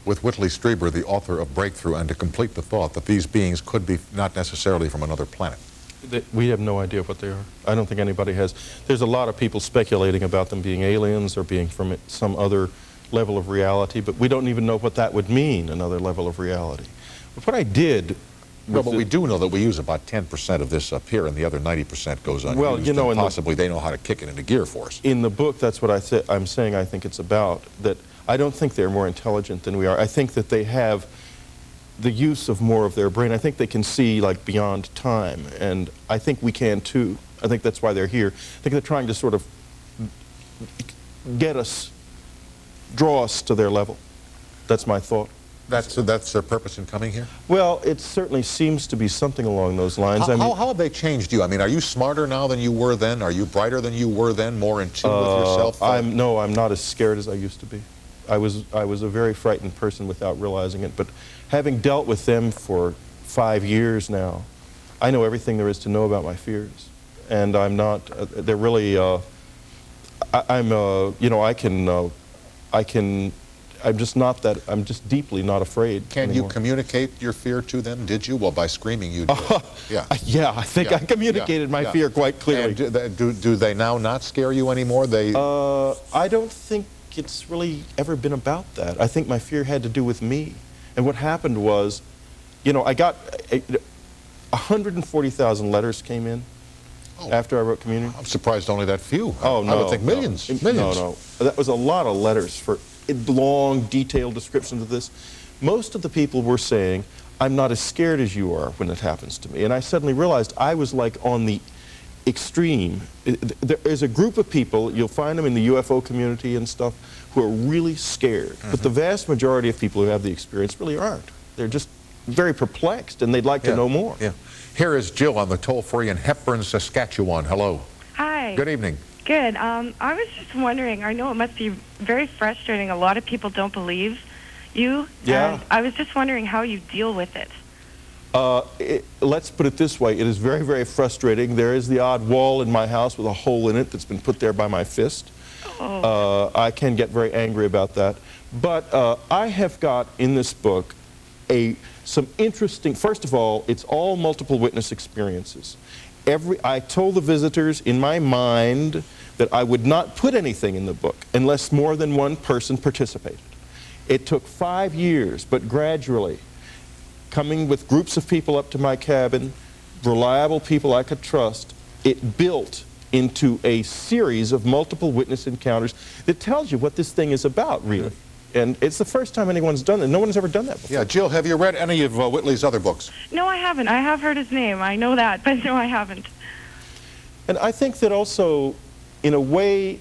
with Whitley Strieber, the author of Breakthrough, and to complete the thought that these beings could be not necessarily from another planet. We have no idea what they are. I don't think anybody has. There's a lot of people speculating about them being aliens or being from some other level of reality, but we don't even know what that would mean, another level of reality. But what I did... Well, but we do know that we use about 10% of this up here, and the other 90% goes unused. Well, you know, and possibly they know how to kick it into gear for us. In the book, that's what I'm saying I think it's about, that I don't think they're more intelligent than we are. I think that they have the use of more of their brain. I think they can see, like, beyond time, and I think we can, too. I think that's why they're here. I think they're trying to sort of get us, draw us to their level. That's my thought. That's their purpose in coming here? Well, it certainly seems to be something along those lines. How have they changed you? I mean, are you smarter now than you were then? Are you brighter than you were then? More in tune with yourself? No, I'm not as scared as I used to be. I was a very frightened person without realizing it, but having dealt with them for 5 years now, I know everything there is to know about my fears. And I'm not, they're really, you know, I'm just deeply not afraid Can anymore. you communicate your fear to them? Did you? Well, by screaming you did. Yeah. Yeah, I think I communicated my fear quite clearly. And do they now not scare you anymore? I don't think it's really ever been about that. I think my fear had to do with me. And what happened was, you know, I got 140,000 letters came in after I wrote Community. I'm surprised only that few. Oh, no. I would think millions. Millions. No. That was a lot of letters for long, detailed descriptions of this. Most of the people were saying, I'm not as scared as you are when it happens to me. And I suddenly realized I was like on the extreme. There is a group of people, you'll find them in the UFO community and stuff, who are really scared. But the vast majority of people who have the experience really aren't. They're just very perplexed, and they'd like to know more. Yeah. Here is Jill on the toll-free in Hepburn, Saskatchewan. Hello. Hi. Good evening. Good. I was just wondering, I know it must be very frustrating. A lot of people don't believe you. Yeah. And I was just wondering how you deal with it. Let's put it this way. It is very, very frustrating. There is the odd wall in my house with a hole in it that's been put there by my fist. Oh. I can get very angry about that. But I have got in this book some interesting, first of all, it's all multiple witness experiences. I told the visitors in my mind that I would not put anything in the book unless more than one person participated. It took 5 years, but gradually, coming with groups of people up to my cabin, reliable people I could trust, it built into a series of multiple witness encounters that tells you what this thing is about, really. And it's the first time anyone's done it. No one's ever done that before. Yeah, Jill, have you read any of Whitley's other books? No, I haven't. I have heard his name. I know that, but no, I haven't. And I think that also, in a way,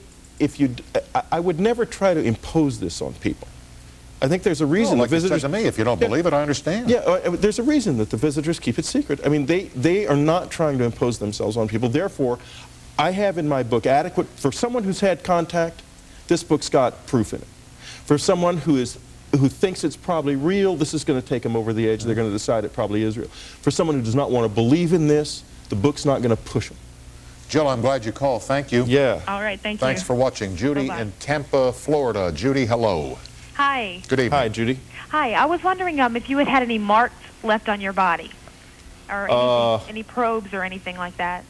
I would never try to impose this on people. I think there's a reason like the visitors... you said to me, if you don't believe it, I understand. Yeah, there's a reason that the visitors keep it secret. I mean, they are not trying to impose themselves on people. Therefore, I have in my book adequate... For someone who's had contact, this book's got proof in it. For someone who thinks it's probably real, this is going to take them over the edge. They're going to decide it probably is real. For someone who does not want to believe in this, the book's not going to push them. Jill, I'm glad you called. Thank you. Yeah. All right, thank you. Thanks for watching. Judy Bye-bye. in Tampa, Florida. Judy, hello. Hi. Good evening. Hi, Judy. Hi. I was wondering if you had any marks left on your body, or anything, any probes or anything like that.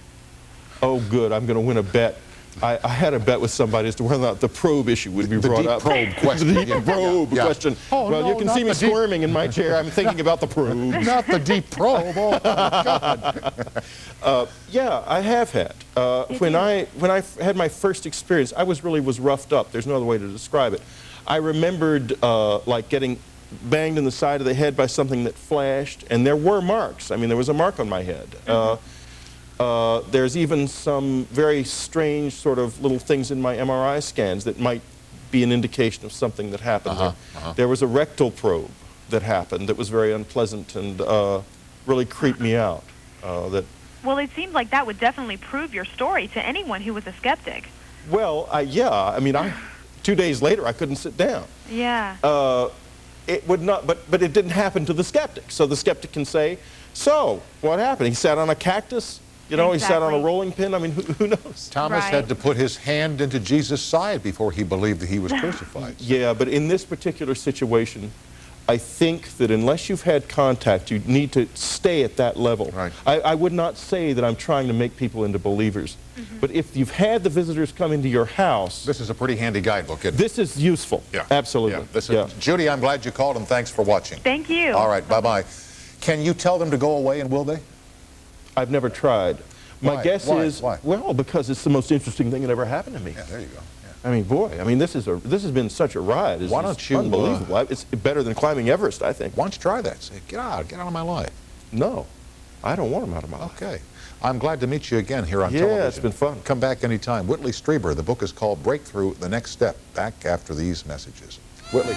Oh, good. I'm going to win a bet. I had a bet with somebody as to whether or not the probe issue would be brought up. The deep probe question. The deep probe question. Oh, well, no, you can see me squirming in my chair. I'm thinking about the probe. Not the deep probe. Oh, God. Yeah, I have had. When I had my first experience, I was roughed up. There's no other way to describe it. I remembered like getting banged in the side of the head by something that flashed, and there were marks. I mean, there was a mark on my head. There's even some very strange sort of little things in my MRI scans that might be an indication of something that happened there. There was a rectal probe that happened that was very unpleasant and really creeped me out. Well, it seems like that would definitely prove your story to anyone who was a skeptic. Well, yeah. I mean, 2 days later, I couldn't sit down. Yeah. It would not, but it didn't happen to the skeptic. So the skeptic can say, so, what happened? He sat on a cactus? You know, He sat on a rolling pin? I mean, who knows? Thomas had to put his hand into Jesus' side before he believed that he was crucified. Yeah, but in this particular situation, I think that unless you've had contact, you need to stay at that level. Right. I would not say that I'm trying to make people into believers. But if you've had the visitors come into your house, This is a pretty handy guidebook, isn't it? this is useful. Yeah. Absolutely. Yeah. This is, Judy, I'm glad you called, and thanks for watching. Thank you. All right, bye-bye. Can you tell them to go away, and will they? I've never tried. My Why? guess Why? is, Why? well, because it's the most interesting thing that ever happened to me. Yeah, there you go. Yeah. I mean, boy, I mean, this has been such a ride. It's Why don't you, unbelievable. It's better than climbing Everest, I think. Why don't you try that? Say, get out of my life. No, I don't want them out of my life. Okay. I'm glad to meet you again here on television. Yeah, it's been fun. Come back anytime. Whitley Strieber, the book is called Breakthrough, The Next Step. Back after these messages. Whitley.